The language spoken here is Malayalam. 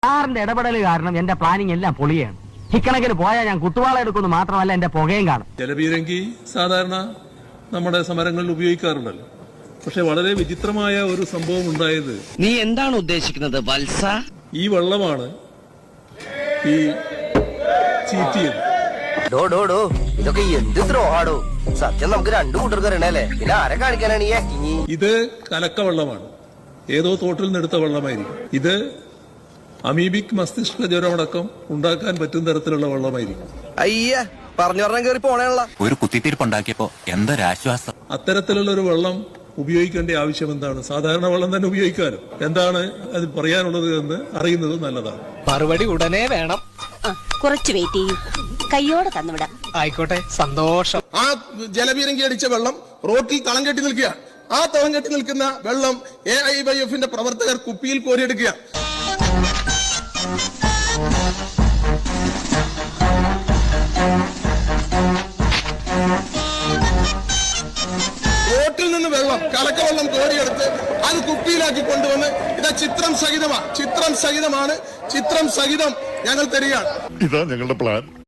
സാറിന്റെ ഇടപെടൽ കാരണം എന്റെ പ്ലാനിങ് എല്ലാം പൊളിയാണ്. ഇക്കണക്കിന് പോയാൽ ഞാൻ കുത്തുവാള എടുക്കുന്നു മാത്രമല്ല എന്റെ പുകയും കാണും. ജലപീരങ്കി സാധാരണ നമ്മുടെ സമരങ്ങളിൽ ഉപയോഗിക്കാറുണ്ടല്ലോ. പക്ഷെ വളരെ വിചിത്രമായ ഒരു സംഭവം ഉണ്ടായത്. നീ എന്താണ് ഉദ്ദേശിക്കുന്നത് വത്സ? ഈ വെള്ളമാണ് ഈ ചീറ്റിയത്. ഇതൊക്കെ എന്ത് ദ്രോഹാടോ? സത്യം നമുക്ക് രണ്ടു കൂട്ടർക്ക് അറിയണല്ലേ, പിന്നെ ആരെ കാണിക്കാനാണ് ഈ ഇത് കലക്ക വെള്ളമാണ്. ഏതോ തോട്ടിൽ നിന്നെടുത്ത വെള്ളമായിരിക്കും. ഇത് അമീബിക് മസ്തിഷ്ക ജ്വരമടക്കം ഉണ്ടാക്കാൻ പറ്റുന്ന തരത്തിലുള്ള വെള്ളമായിരിക്കും. അയ്യ പറഞ്ഞു പറഞ്ഞ കയറി പോണേയുള്ള ഒരു കുത്തിത്തിരിപ്പുണ്ടാക്കിയപ്പോ എന്തൊരാശ്വാസം. അത്തരത്തിലുള്ള ഒരു വെള്ളം ഉപയോഗിക്കേണ്ട ആവശ്യം എന്താണ്? സാധാരണ വെള്ളം തന്നെ ഉപയോഗിക്കാനും. എന്താണ് അത് പറയാനുള്ളത് എന്ന് അറിയുന്നത് നല്ലതാണ്. മറുപടി ഉടനെ വേണം. കുറച്ച് വെയിറ്റ് ചെയ്യും, കയ്യോടെ തന്നുവിടാം. ആയിക്കോട്ടെ, സന്തോഷം. ആ ജലപീരങ്കി അടിച്ച വെള്ളം റോട്ടിൽ തളം കെട്ടി നിൽക്കുക. ആ തളം കെട്ടി നിൽക്കുന്ന വെള്ളം AIYF പ്രവർത്തകർ കുപ്പിയിൽ കോരിയെടുക്കുക. റോട്ടിൽ നിന്ന് വെള്ളം, കലക്ക വെള്ളം കോരിയെടുത്ത് അത് കുപ്പിയിലാക്കി കൊണ്ടുവന്ന് ഇത് ചിത്രം സഹിതമാണ്. ചിത്രം സഹിതം ഞങ്ങൾ തരികയാണ്. ഇതാ ഞങ്ങളുടെ പ്ലാൻ.